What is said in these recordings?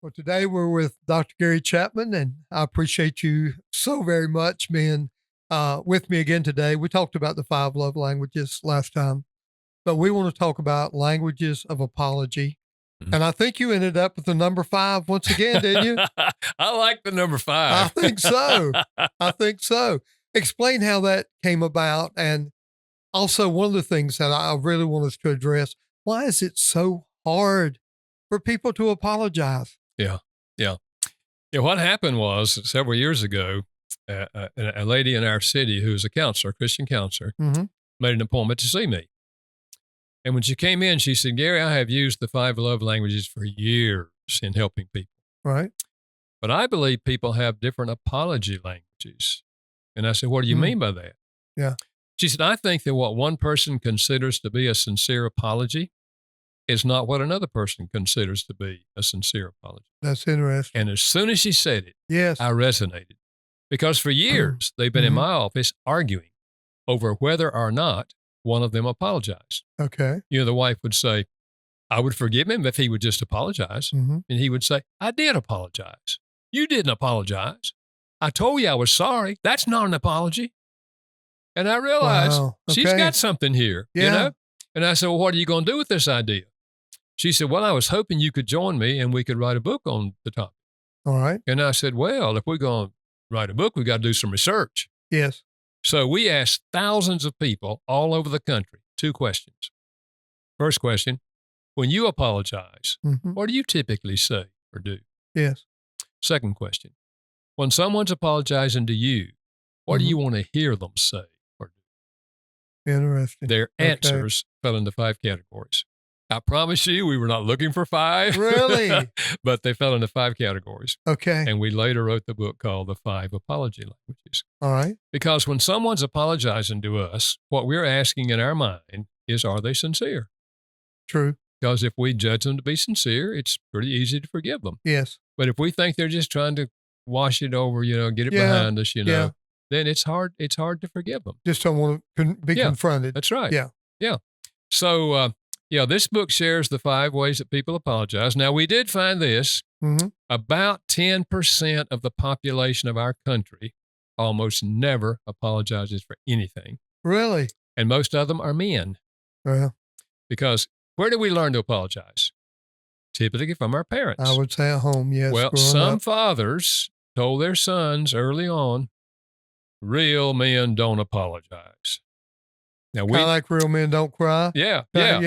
Well, today we're with Dr. Gary Chapman, and I appreciate you so very much being with me again today. We talked about the five love languages last time, but we want to talk about languages of apology. Mhm. And I think you ended up with the number five once again, didn't you? I like the number I five. think so. I think so. Explain how that came about. And also, one of the things that I really want us to address, why is it so hard for people to apologize? Yeah. Yeah. Yeah. What happened was several years ago, a lady in our city who was a counselor, Christian counselor, Mm-hmm. made an appointment to see me. And when she came in, she said, Gary, I have used the five love languages for years in helping people, Right. but I believe people have different apology languages. And I said, what do you mean by that? Yeah. She said, I think that what one person considers to be a sincere apology is not what another person considers to be a sincere apology. That's interesting. And as soon as she said it, Yes. I resonated because for years they've been in my office arguing over whether or not one of them apologized. Okay. You know, the wife would say, I would forgive him if he would just apologize. Mm-hmm. And he would say, I did apologize. You didn't apologize. I told you I was sorry. That's not an apology. And I realized Wow. she's Okay. got something here, you Yeah. know? And I said, well, what are you going to do with this idea? She said, well, I was hoping you could join me and we could write a book on the topic. All right. And I said, well, if we're going to write a book, we got to do some research. Yes. So we asked thousands of people all over the country 2 questions. First question, when you apologize, Mm-hmm. what do you typically say or do? Yes. Second question, when someone's apologizing to you, what do you want to hear them say or do? Interesting. Their Okay. answers fell into 5 categories. I promise you, we were not looking for 5. Really? But they fell into 5 categories. Okay. And we later wrote the book called The 5 Apology Languages. All right. Because when someone's apologizing to us, what we're asking in our mind is, are they sincere? True. Because if we judge them to be sincere, it's pretty easy to forgive them. Yes. But if we think they're just trying to wash it over, get it Yeah. behind us, Yeah. then it's hard to forgive them. Just don't want to be Yeah. confronted. That's right. Yeah. Yeah. So, this book shares the 5 ways that people apologize. Now, we did find this. Mm-hmm. About 10% of the population of our country almost never apologizes for anything. Really? And most of them are men. Well, Because where do we learn to apologize? Typically from our parents. I would say at home. Yes. Well, growing some up. fathers told their sons early on, real men don't apologize. Now Kind of like real men don't cry. yeah. That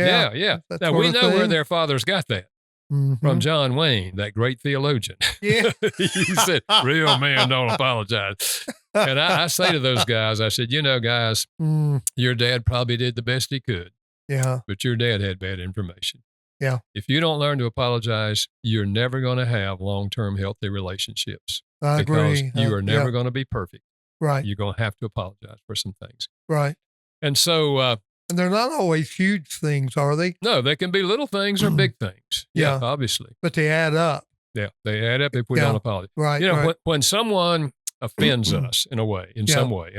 Now sort we of know where thing. their fathers got that Mhm. from John Wayne, that great theologian. Yeah. He said, real men don't apologize. And I say to those guys, I said, guys, Mm, your dad probably did the best he could, yeah. but your dad had bad information. Yeah. If you don't learn to apologize, you're never going to have long-term healthy relationships. I Because agree. you are never Yeah. going to be perfect. Right. You're going to have to apologize for some things. Right. And so, And they're not always huge things, are they? no, they can be little things or big things. Yeah. Obviously. But they add up. Yeah, they add up if we Yeah. don't apologize. Right. Right. When someone offends us in a way, in Yeah. some way,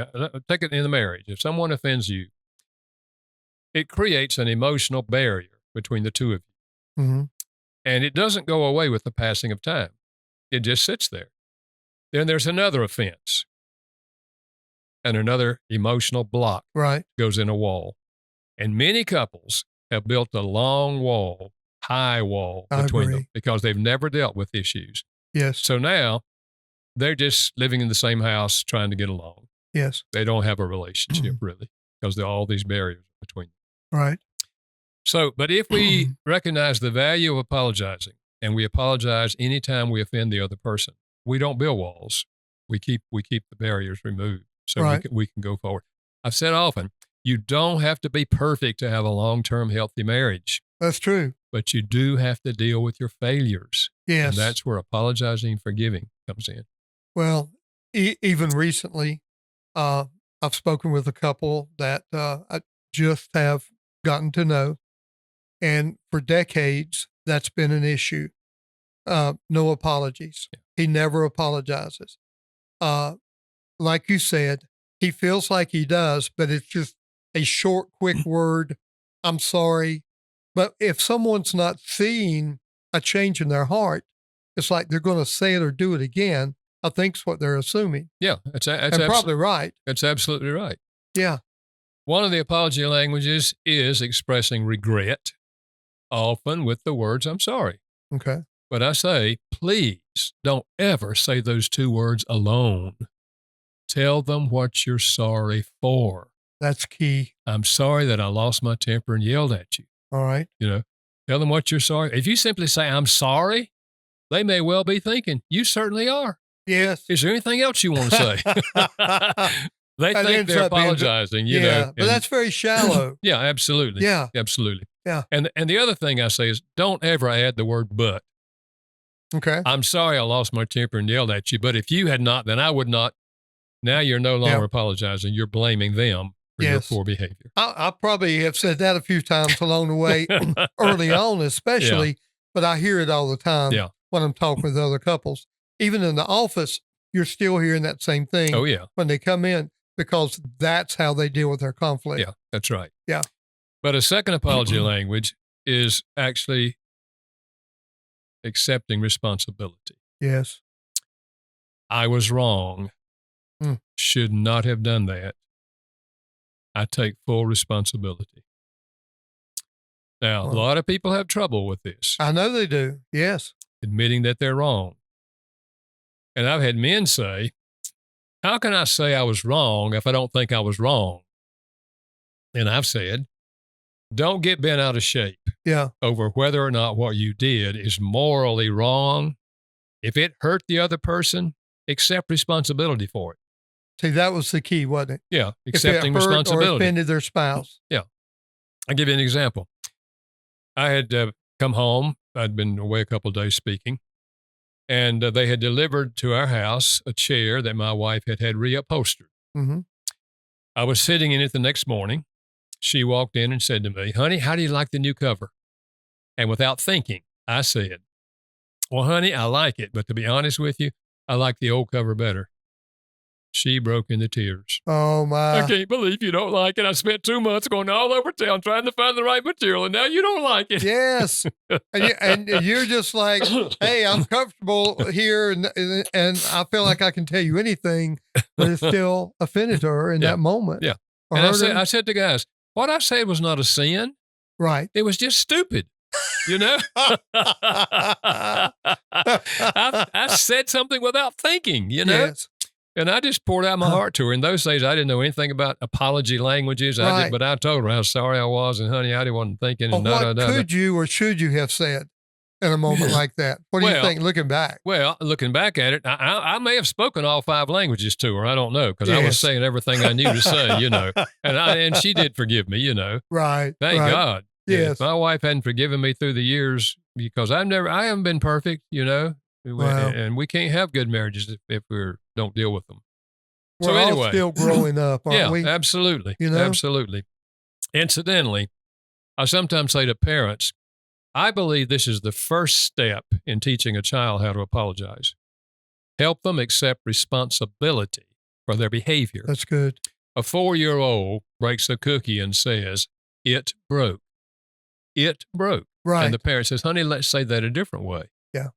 take it in the marriage. If someone offends you, it creates an emotional barrier between the two of you. Mm-hmm. And it doesn't go away with the passing of time. It just sits there. Then there's another offense. And another emotional block Right. goes in a wall. And many couples have built a long wall, high wall I between agree. them because they've never dealt with issues. Yes. So now they're just living in the same house trying to get along. Yes. They don't have a relationship really because there are all these barriers between them. Right. So, but if we recognize the value of apologizing and we apologize anytime we offend the other person, we don't build walls. We keep the barriers removed so Right. we can go forward. I've said often, you don't have to be perfect to have a long-term healthy marriage, That's true. but you do have to deal with your failures. Yes. And that's where apologizing and forgiving comes in. Well, even recently, I've spoken with a couple that I just have gotten to know. And for decades, that's been an issue. No apologies. Yeah. He never apologizes. Like you said, he feels like he does, but it's just a short, quick word. I'm sorry. But if someone's not seeing a change in their heart, it's like they're going to say it or do it again. I think's what they're assuming. Yeah, and probably right. That's absolutely right. Yeah. One of the apology languages is expressing regret, often with the words, I'm sorry. Okay. But I say, please don't ever say those two words alone. Tell them what you're sorry for. That's key. I'm sorry that I lost my temper and yelled at you. All right. Tell them what you're sorry. If you simply say, I'm sorry, they may well be thinking, you certainly are. Yes. Is there anything else you want to say? They think they're apologizing, you know. But that's very shallow. Yeah, absolutely. Yeah. Absolutely. Yeah. And the other thing I say is don't ever add the word but. Okay. I'm sorry I lost my temper and yelled at you, but if you had not, then I would not. Now you're no longer apologizing. You're blaming them for your poor behavior. I probably have said that a few times along the way, early on especially, but I hear it all the time when I'm talking with other couples. Even in the office, you're still hearing that same thing when they come in because that's how they deal with their conflict. Yeah, that's right. Yeah. But a second apology language is actually accepting responsibility. Yes. I was wrong. Should not have done that. I take full responsibility. Now, a lot of people have trouble with this. I know they do. Yes. Admitting that they're wrong. And I've had men say, how can I say I was wrong if I don't think I was wrong? And I've said, don't get bent out of shape over whether or not what you did is morally wrong. If it hurt the other person, accept responsibility for it. See, that was the key, wasn't it? Yeah, accepting responsibility. Or offended their spouse. Yeah. I'll give you an example. I had come home. I'd been away a couple of days speaking, and they had delivered to our house a chair that my wife had reupholstered. Mm-hmm. I was sitting in it the next morning. She walked in and said to me, honey, how do you like the new cover? And without thinking, I said, well, honey, I like it, but to be honest with you, I like the old cover better. She broke into tears. Oh, my. I can't believe you don't like it. I spent 2 months going all over town trying to find the right material, and now you don't like it. Yes. and you're just like, hey, I'm comfortable here, and I feel like I can tell you anything, but it still offended her in that moment. Yeah. And I said to guys, what I said was not a sin. Right. It was just stupid. You know, I said something without thinking, you know. Yes. And I just poured out my heart to her. In those days, I didn't know anything about apology languages. But I told her how sorry I was, and honey, I wasn't thinking. Well, what could you or should you have said in a moment like that? What do you think, looking back? Well, looking back at it, I may have spoken all 5 languages to her. I don't know, because I was saying everything I knew to say, you know. And she did forgive me, you know. Right. Thank God. Yes. If my wife hadn't forgiven me through the years, because I haven't been perfect, you know. Wow. And we can't have good marriages if we don't deal with them. We're all still growing up, aren't we? Yeah, absolutely. You know? Absolutely. Incidentally, I sometimes say to parents, I believe this is the first step in teaching a child how to apologize. Help them accept responsibility for their behavior. That's good. A 4-year-old breaks a cookie and says, it broke. It broke. Right. And the parent says, honey, let's say that a different way. Yeah.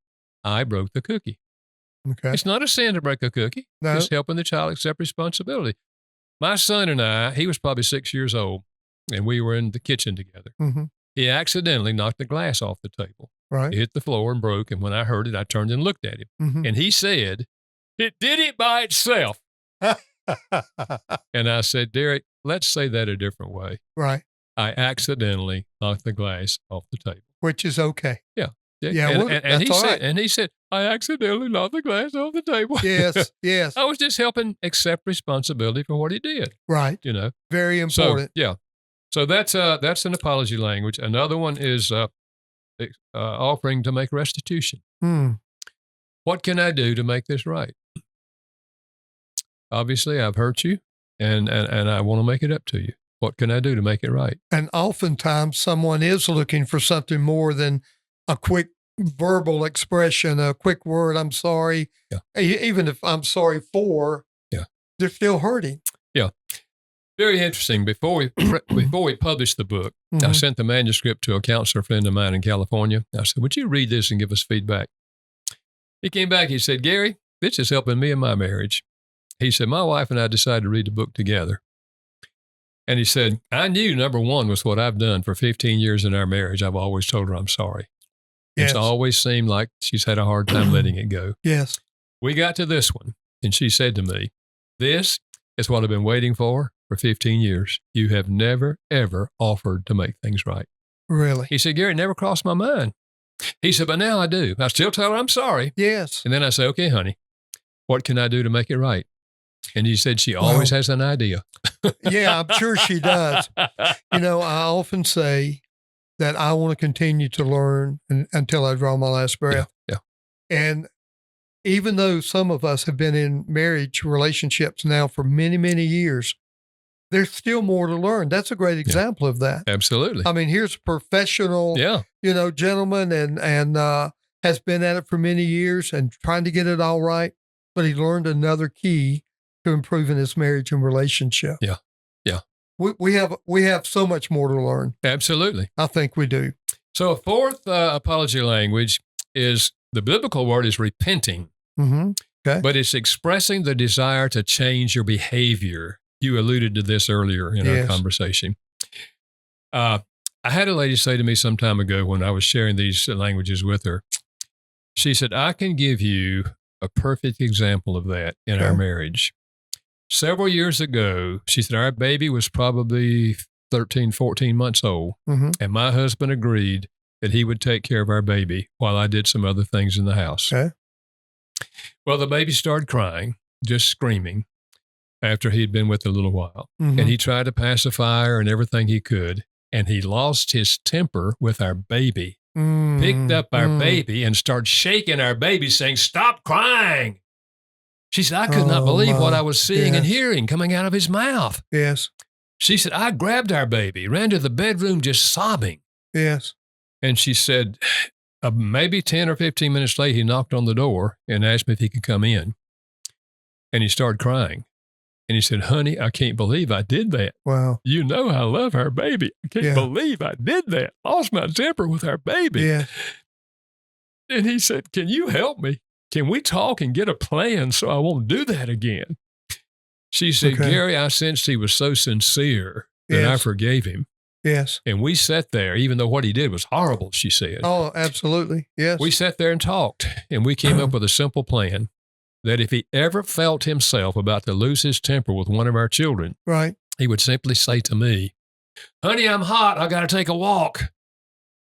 I broke the cookie. Okay. It's not a sin to break a cookie. No. It's helping the child accept responsibility. My son and I, he was probably 6 years old, and we were in the kitchen together. Mm-hmm. He accidentally knocked the glass off the table. Right. It hit the floor and broke, and when I heard it, I turned and looked at him. Mm-hmm. And he said, it did it by itself. And I said, Derek, let's say that a different way. Right. I accidentally knocked the glass off the table. Which is okay. Yeah. Yeah, and he said, I accidentally knocked the glass off the table. Yes, yes. I was just helping accept responsibility for what he did. Right. You know. Very important. So that's an apology language. Another one is offering to make restitution. What can I do to make this right? Obviously, I've hurt you, and I want to make it up to you. What can I do to make it right? And oftentimes, someone is looking for something more than a quick verbal expression, a quick word, I'm sorry. Yeah. Even if I'm sorry for, they're still hurting. Yeah. Very interesting. Before we published the book, I sent the manuscript to a counselor friend of mine in California. I said, would you read this and give us feedback? He came back. He said, Gary, this is helping me in my marriage. He said, my wife and I decided to read the book together. And he said, I knew number one was what I've done for 15 years in our marriage. I've always told her I'm sorry. Yes. It's always seemed like she's had a hard time letting it go. Yes. We got to this one, and she said to me, this is what I've been waiting for 15 years. You have never, ever offered to make things right. Really? He said, Gary, it never crossed my mind. He said, but now I do. I still tell her I'm sorry. Yes. And then I say, okay, honey, what can I do to make it right? And he said, she always has an idea. Yeah, I'm sure she does. I often say that I want to continue to learn until I draw my last breath. Yeah. And even though some of us have been in marriage relationships now for many, many years, there's still more to learn. That's a great example of that. Absolutely. I mean, here's a professional, gentleman and has been at it for many years and trying to get it all right, but he learned another key to improving his marriage and relationship. Yeah. We have so much more to learn. Absolutely. I think we do. So a fourth apology language is, the biblical word is repenting. Mm-hmm. Okay. But it's expressing the desire to change your behavior. You alluded to this earlier in our conversation. I had a lady say to me some time ago when I was sharing these languages with her, she said, I can give you a perfect example of that in our marriage. Several years ago, she said, our baby was probably 13, 14 months old, and my husband agreed that he would take care of our baby while I did some other things in the house. Okay. Well, the baby started crying, just screaming, after he'd been with her a little while. And he tried to pacify her and everything he could, and he lost his temper with our baby, picked up our baby and started shaking our baby, saying, stop crying. She said, I could not believe what I was seeing and hearing coming out of his mouth. Yes. She said, I grabbed our baby, ran to the bedroom just sobbing. Yes. And she said, maybe 10 or 15 minutes later, he knocked on the door and asked me if he could come in. And he started crying. And he said, honey, I can't believe I did that. Wow. You know I love our baby. I can't believe I did that. Lost my temper with our baby. Yeah. And he said, can you help me? Can we talk and get a plan so I won't do that again? She said, Gary, I sensed he was so sincere that I forgave him. Yes. And we sat there, even though what he did was horrible, she said. Oh, absolutely. Yes. We sat there and talked, and we came up with a simple plan that if he ever felt himself about to lose his temper with one of our children, he would simply say to me, honey, I'm hot. I got to take a walk.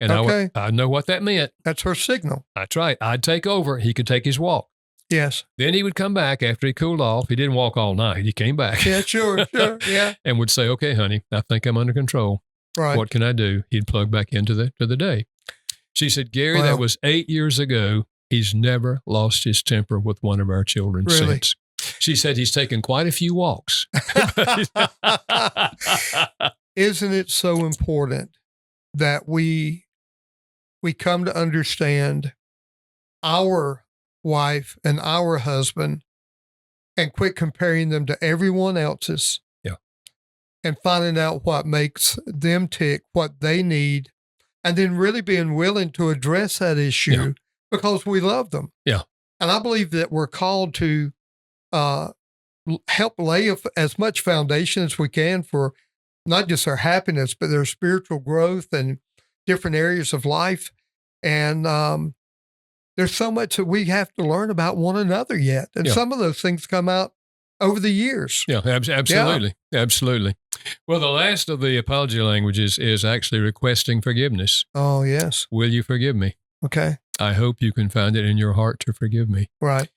And I know what that meant. That's her signal. That's right. I'd take over. He could take his walk. Yes. Then he would come back after he cooled off. He didn't walk all night. He came back. Yeah, sure. Yeah. And would say, okay, honey, I think I'm under control. Right. What can I do? He'd plug back into the day. She said, Gary, that was 8 years ago. He's never lost his temper with one of our children since. She said he's taken quite a few walks. Isn't it so important that we come to understand our wife and our husband and quit comparing them to everyone else's and finding out what makes them tick, what they need, and then really being willing to address that issue because we love them. Yeah. And I believe that we're called to help lay as much foundation as we can for not just their happiness, but their spiritual growth and different areas of life. And there's so much that we have to learn about one another yet. And some of those things come out over the years. Yeah, absolutely. Yeah. Absolutely. Well, the last of the apology languages is actually requesting forgiveness. Oh, yes. Will you forgive me? Okay. I hope you can find it in your heart to forgive me. Right.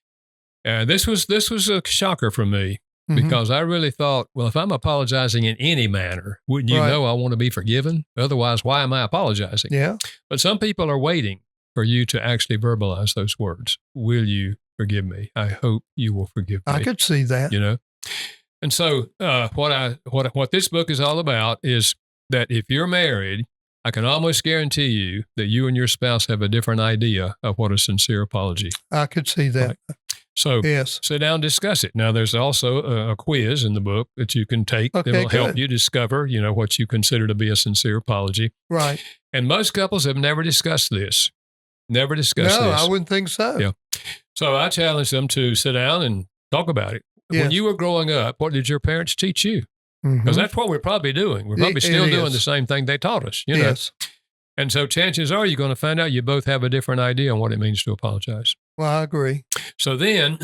This was a shocker for me because I really thought, well, if I'm apologizing in any manner, wouldn't you know I want to be forgiven? Otherwise, why am I apologizing? Yeah. But some people are waiting for you to actually verbalize those words. Will you forgive me? I hope you will forgive me. I could see that. You know? And so what this book is all about is that if you're married, I can almost guarantee you that you and your spouse have a different idea of what a sincere apology. I could see that. Right. So sit down and discuss it. Now, there's also a quiz in the book that you can take that will help you discover, what you consider to be a sincere apology. Right. And most couples have never discussed this. Never discussed this. No, I wouldn't think so. Yeah. So I challenge them to sit down and talk about it. Yes. When you were growing up, what did your parents teach you? Because that's what we're probably doing. We're probably still doing the same thing they taught us, you know. Yes. And so chances are you're going to find out you both have a different idea on what it means to apologize. Well, I agree. So then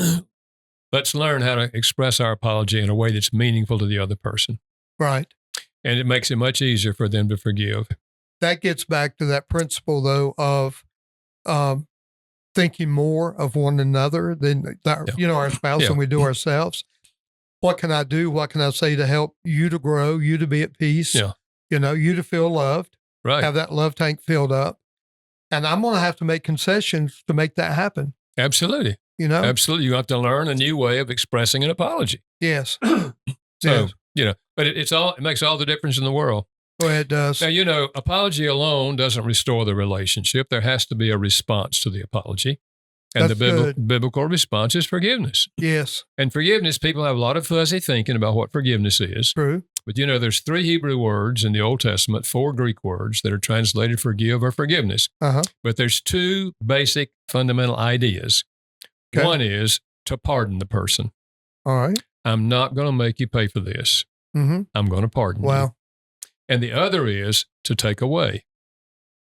let's learn how to express our apology in a way that's meaningful to the other person. Right. And it makes it much easier for them to forgive. That gets back to that principle, though, of thinking more of one another than, our spouse than we do ourselves. What can I do? What can I say to help you to grow, you to be at peace, you to feel loved, have that love tank filled up. And I'm going to have to make concessions to make that happen. Absolutely. Absolutely. You have to learn a new way of expressing an apology. Yes. But it makes all the difference in the world. Well, it does. Now, apology alone doesn't restore the relationship. There has to be a response to the apology. And the biblical response is forgiveness. Yes. And forgiveness, people have a lot of fuzzy thinking about what forgiveness is. True. But, there's 3 Hebrew words in the Old Testament, 4 Greek words that are translated forgive or forgiveness. But there's 2 basic fundamental ideas. Okay. One is to pardon the person. All right. I'm not going to make you pay for this. I'm going to pardon you. And the other is to take away.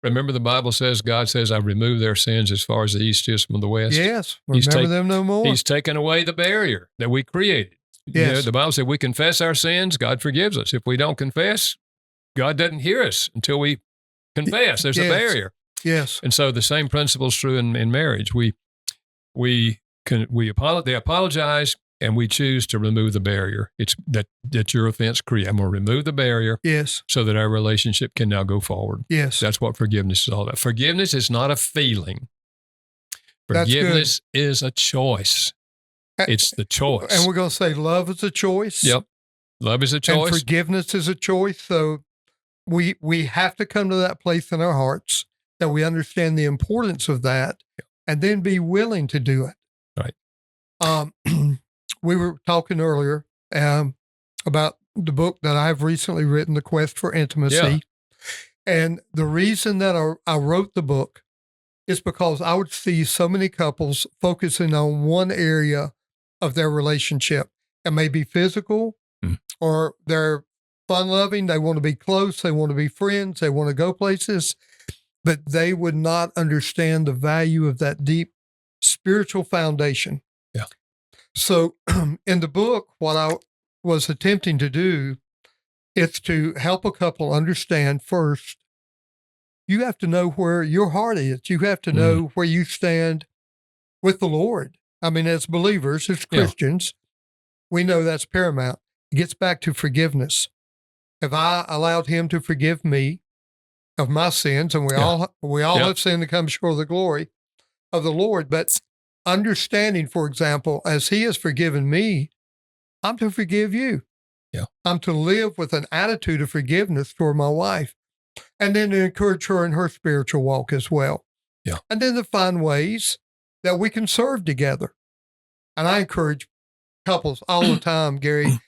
Remember, the Bible says, God says, I've removed their sins as far as the east is from the west. Yes, remember them no more. He's taken away the barrier that we created. Yes. The Bible said we confess our sins, God forgives us. If we don't confess, God doesn't hear us until we confess. There's a barrier. Yes. And so the same principle is true in marriage. They apologize, and we choose to remove the barrier. It's that your offense created. I'm going to remove the barrier. Yes. So that our relationship can now go forward. Yes. That's what forgiveness is all about. Forgiveness is not a feeling. Forgiveness is a choice. It's the choice. And we're going to say love is a choice. Yep. Love is a choice. And forgiveness is a choice. So we have to come to that place in our hearts that we understand the importance of that and then be willing to do it. Right. We were talking earlier about the book that I've recently written, The Quest for Intimacy. Yeah. And the reason that I wrote the book is because I would see so many couples focusing on one area of their relationship. It may be physical or they're fun-loving. They want to be close. They want to be friends. They want to go places. But they would not understand the value of that deep spiritual foundation. Yeah. So in the book, what I was attempting to do is to help a couple understand first, you have to know where your heart is. You have to know where you stand with the Lord. I mean, as believers, as Christians, we know that's paramount. It gets back to forgiveness. Have I allowed him to forgive me of my sins? And we all have sinned to come short of the glory of the Lord. But understanding, for example, as he has forgiven me, I'm to forgive you. Yeah. I'm to live with an attitude of forgiveness toward my wife, and then to encourage her in her spiritual walk as well. Yeah. And then to find ways that we can serve together. And I encourage couples all the time, Gary,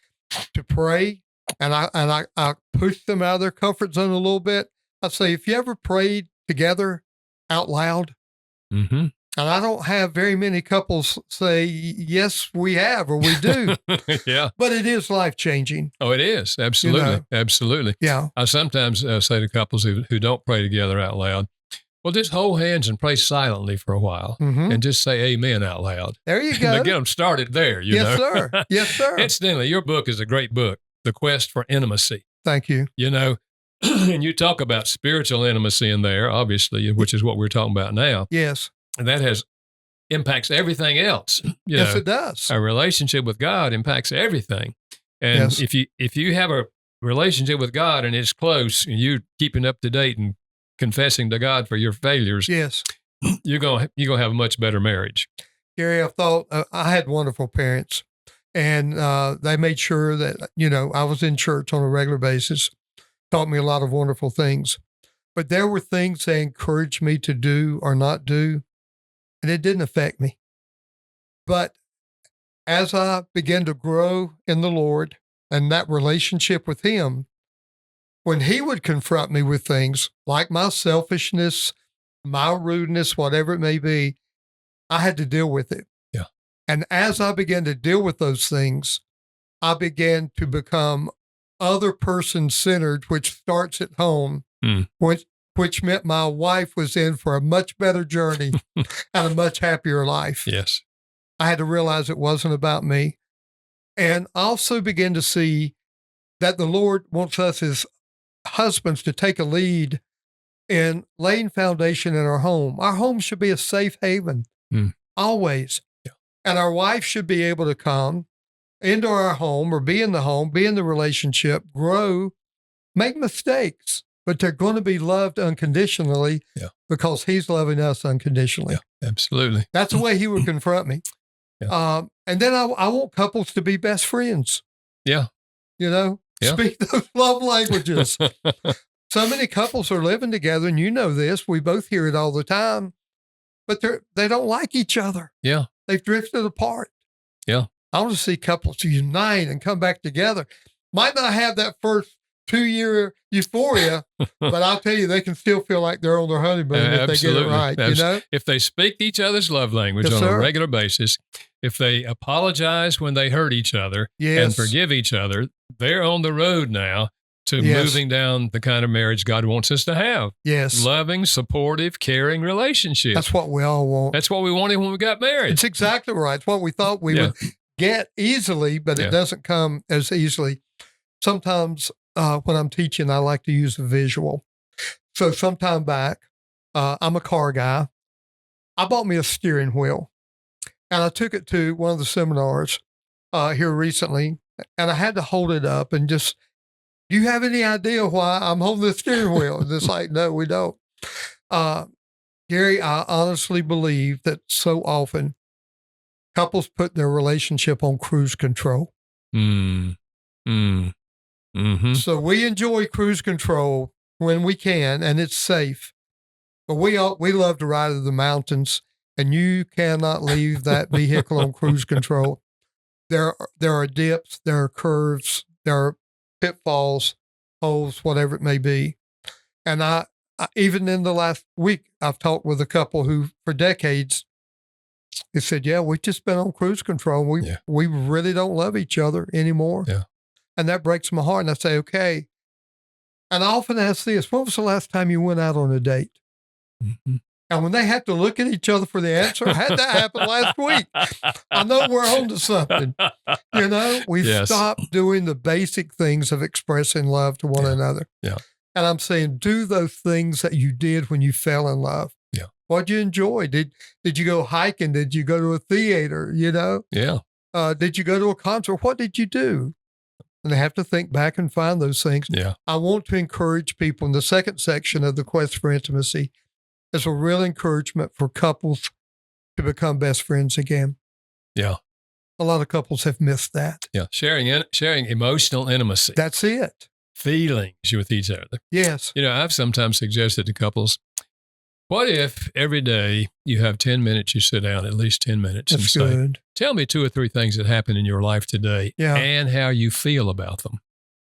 to pray. And I push them out of their comfort zone a little bit. I say, if you ever prayed together out loud, and I don't have very many couples say, yes, we have, or we do. Yeah. But it is life-changing. Oh, it is. Absolutely. Absolutely. Yeah. I sometimes say to couples who don't pray together out loud, well, just hold hands and pray silently for a while and just say amen out loud. There you go. To get them started there, you know. Yes, sir. Yes, sir. Incidentally, your book is a great book, The Quest for Intimacy. Thank you. You know, and you talk about spiritual intimacy in there, obviously, which is what we're talking about now. Yes. And that impacts everything else. Yes, it does. Our relationship with God impacts everything. And if you have a relationship with God and it's close and you're keeping up to date and confessing to God for your failures, yes, you're gonna have a much better marriage. Gary, I thought I had wonderful parents, and they made sure that I was in church on a regular basis, taught me a lot of wonderful things. But there were things they encouraged me to do or not do, and it didn't affect me. But as I began to grow in the Lord and that relationship with Him, when He would confront me with things like my selfishness, my rudeness, whatever it may be, I had to deal with it. And as I began to deal with those things, I began to become other person centered, which starts at home, Mm. which meant my wife was in for a much better journey and a much happier life. Yes. I had to realize it wasn't about me. And I also began to see that the Lord wants us as husbands to take a lead in laying foundation in our home. Our home should be a safe haven, always. Yeah. And our wife should be able to come into our home or be in the home, be in the relationship, grow, make mistakes, but they're going to be loved unconditionally because he's loving us unconditionally. Yeah, absolutely. That's the way he would confront me. Yeah. And then I want couples to be best friends. Yeah. Speak those love languages. So many couples are living together, and you know this. We both hear it all the time, but they don't like each other. Yeah. They've drifted apart. Yeah. I want to see couples unite and come back together. Might not have that first 2-year euphoria, but I'll tell you, they can still feel like they're on their honeymoon if they get it right. If they speak each other's love language Yes, on sir. a regular basis, if they apologize when they hurt each other and forgive each other, they're on the road now to moving down the kind of marriage God wants us to have. Yes. Loving, supportive, caring relationship. That's what we all want. That's what we wanted when we got married. It's exactly right. It's what we thought we would get easily, but it doesn't come as easily. Sometimes when I'm teaching, I like to use a visual. So sometime back, I'm a car guy. I bought me a steering wheel, and I took it to one of the seminars here recently, and I had to hold it up and just, do you have any idea why I'm holding the steering wheel? And it's like, no, we don't. Gary, I honestly believe that so often couples put their relationship on cruise control. Mm-hmm. So we enjoy cruise control when we can, and it's safe. But we love to ride to the mountains, and you cannot leave that vehicle on cruise control. There are dips, there are curves, there are pitfalls, holes, whatever it may be. And I even in the last week, I've talked with a couple who, for decades, they said, "Yeah, we've just been on cruise control. We really don't love each other anymore." Yeah. And that breaks my heart. And I say, okay. And I often ask this, when was the last time you went out on a date? Mm-hmm. And when they have to look at each other for the answer, had that happen last week. I know we're on to something. We've stopped doing the basic things of expressing love to one another. Yeah. And I'm saying, do those things that you did when you fell in love. Yeah. What'd you enjoy? Did you go hiking? Did you go to a theater? Yeah. Did you go to a concert? What did you do? And they have to think back and find those things. Yeah. I want to encourage people in the second section of the Quest for Intimacy is a real encouragement for couples to become best friends again. Yeah. A lot of couples have missed that. Yeah. Sharing emotional intimacy. That's it. Feelings with each other. Yes. I've sometimes suggested to couples, what if every day you have 10 minutes, you sit down, at least 10 minutes, That's and say, good. tell me 2 or 3 things that happened in your life today and how you feel about them.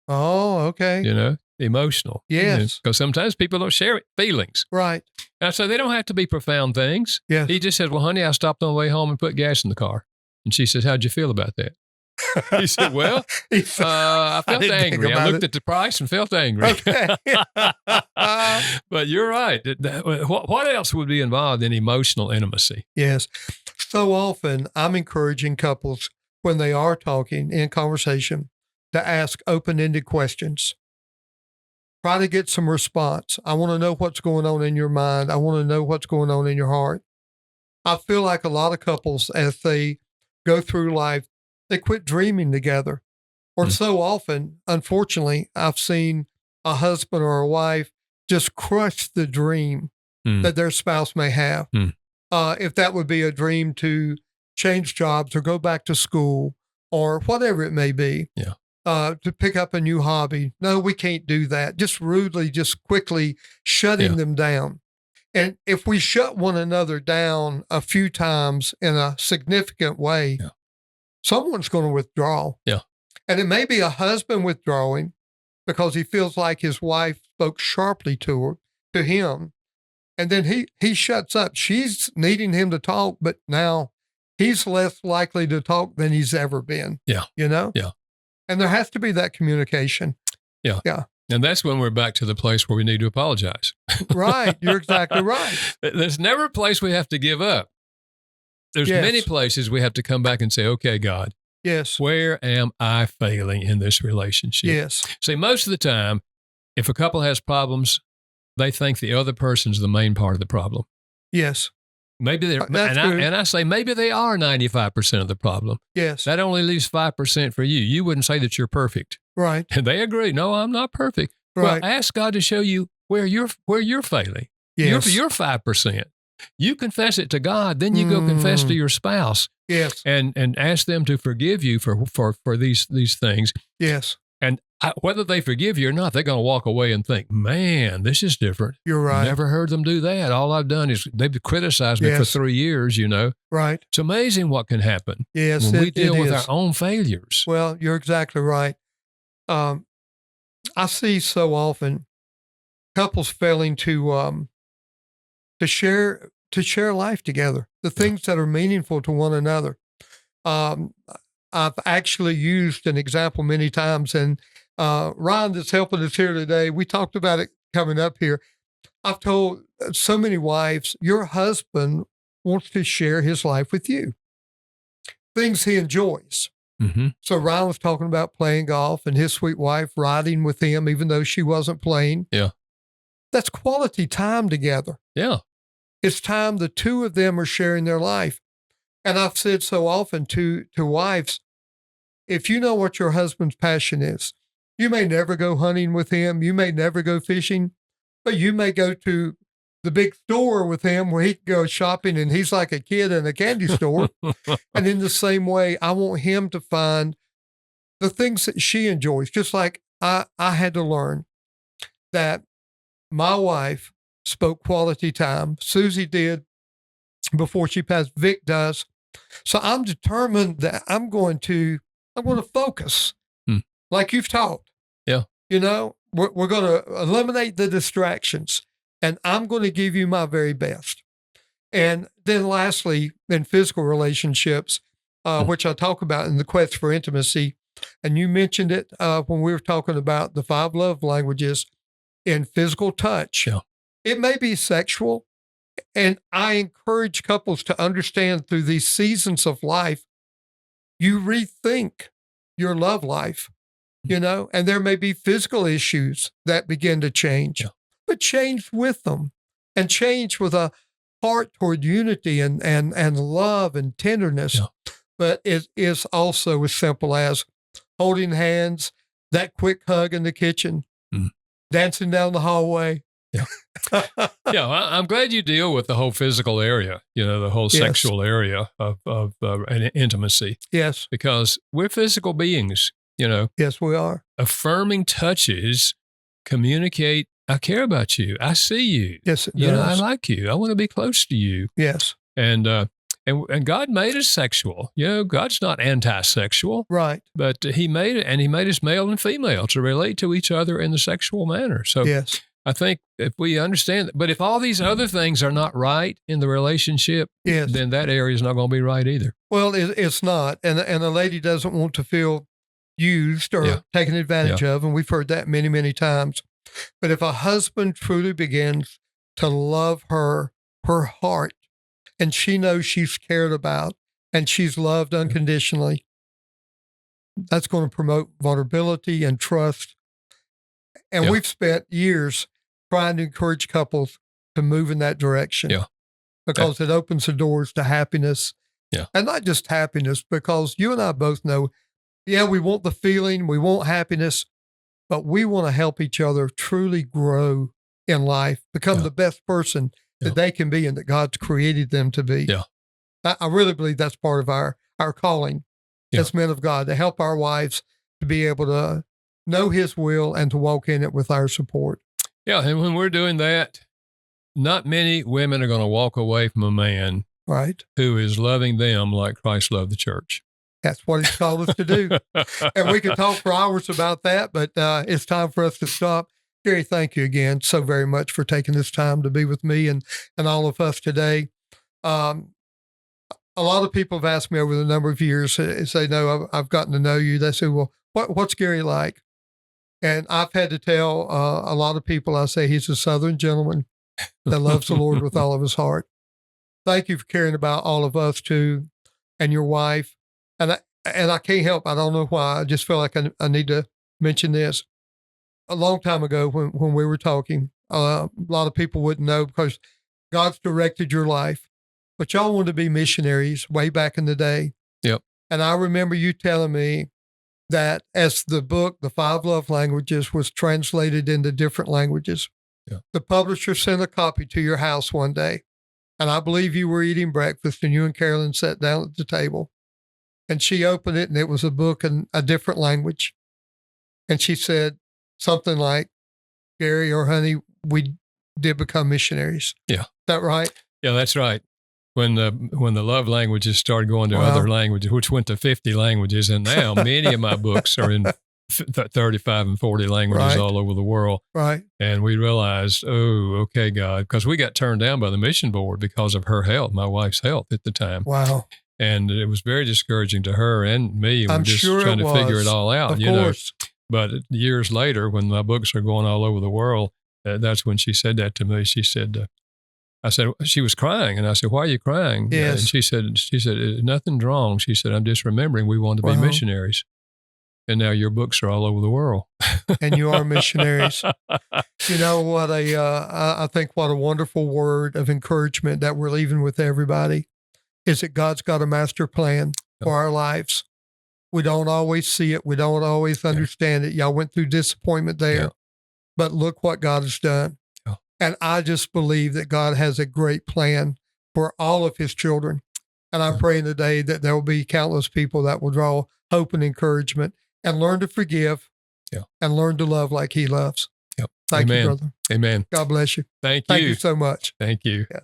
Oh, okay. Emotional. Yes. Because sometimes people don't share feelings. Right. And so they don't have to be profound things. Yes. He just said, well, honey, I stopped on the way home and put gas in the car. And she says, how'd you feel about that? He said, well, I felt angry. I looked at the price and felt angry. Okay. But you're right. What else would be involved in emotional intimacy? Yes. So often I'm encouraging couples when they are talking in conversation to ask open-ended questions. Try to get some response. I want to know what's going on in your mind. I want to know what's going on in your heart. I feel like a lot of couples, as they go through life, they quit dreaming together. Or so often, unfortunately, I've seen a husband or a wife just crush the dream that their spouse may have. If that would be a dream to change jobs or go back to school or whatever it may be. Yeah. To pick up a new hobby. No, we can't do that. Just rudely, just quickly shutting them down. And if we shut one another down a few times in a significant way, someone's going to withdraw. Yeah. And it may be a husband withdrawing because he feels like his wife spoke sharply to him. And then he shuts up. She's needing him to talk, but now he's less likely to talk than he's ever been. Yeah. Yeah. And there has to be that communication. Yeah. Yeah. And that's when we're back to the place where we need to apologize. Right. You're exactly right. There's never a place we have to give up. There's many places we have to come back and say, okay, God, yes, where am I failing in this relationship? Yes. See, most of the time, if a couple has problems, they think the other person's the main part of the problem. Yes. Maybe they're, and I say maybe they are 95% of the problem. Yes. That only leaves 5% for you. You wouldn't say that you're perfect. Right. And they agree. No, I'm not perfect. Right. Well, ask God to show you where you're failing. Yes. You're 5%. You confess it to God, then you go confess to your spouse. Yes. And ask them to forgive you for these things. Yes. And whether they forgive you or not, they're going to walk away and think, man, this is different. You're right. Never heard them do that. All I've done is they've criticized me for 3 years, Right. It's amazing what can happen when we deal with our own failures. Well, you're exactly right. I see so often couples failing to share life together, the things that are meaningful to one another. I've actually used an example many times, and Ryan that's helping us here today, we talked about it coming up here. I've told so many wives, your husband wants to share his life with you, things he enjoys. Mm-hmm. So Ryan was talking about playing golf and his sweet wife riding with him, even though she wasn't playing. Yeah. That's quality time together. Yeah. It's time the two of them are sharing their life. And I've said so often to wives, if you know what your husband's passion is, you may never go hunting with him. You may never go fishing, but you may go to the big store with him where he can go shopping and he's like a kid in a candy store. And in the same way, I want him to find the things that she enjoys. Just like I had to learn that my wife spoke quality time. Susie did before she passed. Vic does. So I'm determined that I'm going to focus like you've taught. Yeah. We're going to eliminate the distractions and I'm going to give you my very best. And then lastly, in physical relationships, which I talk about in the quest for intimacy, and you mentioned it when we were talking about the 5 love languages in physical touch. Yeah. It may be sexual. And I encourage couples to understand through these seasons of life, you rethink your love life, and there may be physical issues that begin to change, but change with them and change with a heart toward unity and love and tenderness. Yeah. But it is also as simple as holding hands, that quick hug in the kitchen, dancing down the hallway. Yeah. Yeah. I'm glad you deal with the whole physical area, the whole sexual area of intimacy. Yes. Because we're physical beings, Yes, we are. Affirming touches communicate, I care about you. I see you. Yes, it does. I like you. I want to be close to you. Yes. And God made us sexual. God's not anti-sexual. Right. But he made it, and he made us male and female to relate to each other in the sexual manner. So yes. I think if we understand that, but if all these other things are not right in the relationship, then that area is not going to be right either. Well, it's not. And a lady doesn't want to feel used or taken advantage of. And we've heard that many, many times. But if a husband truly begins to love her heart, and she knows she's cared about and she's loved unconditionally, that's going to promote vulnerability and trust. And we've spent years trying to encourage couples to move in that direction because it opens the doors to happiness. Yeah. And not just happiness, because you and I both know, we want the feeling, we want happiness, but we want to help each other truly grow in life, become the best person that they can be and that God's created them to be. Yeah. I really believe that's part of our calling as men of God, to help our wives to be able to know his will and to walk in it with our support. Yeah. And when we're doing that, not many women are going to walk away from a man who is loving them like Christ loved the church. That's what he's called us to do. And we could talk for hours about that, but it's time for us to stop. Gary, thank you again so very much for taking this time to be with me and all of us today. a lot of people have asked me over the number of years, say, no, I've gotten to know you. They say, well, what's Gary like? And I've had to tell a lot of people, I say, he's a Southern gentleman that loves the Lord with all of his heart. Thank you for caring about all of us too, and your wife. And I can't help, I don't know why, I just feel like I need to mention this. A long time ago when we were talking, a lot of people wouldn't know because God's directed your life. But y'all wanted to be missionaries way back in the day. Yep. And I remember you telling me that as the book, The 5 Love Languages, was translated into different languages, the publisher sent a copy to your house one day. And I believe you were eating breakfast and you and Carolyn sat down at the table. And she opened it and it was a book in a different language. And she said something like, Gary or honey, we did become missionaries. Yeah. Is that right? Yeah, that's right. When the love languages started going to other languages, which went to 50 languages, and now many of my books are in 35 and 40 languages all over the world. Right. And we realized, oh, okay, God, because we got turned down by the mission board because of her health, my wife's health at the time. Wow. And it was very discouraging to her and me. I'm We're just sure trying to figure it all out. Of course. But years later, when my books are going all over the world, that's when she said that to me. She said, I said, she was crying. And I said, why are you crying? Yes. And she said, nothing's wrong. She said, I'm just remembering we wanted to be missionaries. And now your books are all over the world. And you are missionaries. You know what? I think what a wonderful word of encouragement that we're leaving with everybody is that God's got a master plan for our lives. We don't always see it. We don't always understand it. Y'all went through disappointment there, but look what God has done. Yeah. And I just believe that God has a great plan for all of his children. And I'm praying today that there will be countless people that will draw hope and encouragement and learn to forgive and learn to love like he loves. Yep. Thank you, brother. Amen. God bless you. Thank you. Thank you so much. Thank you. Yes.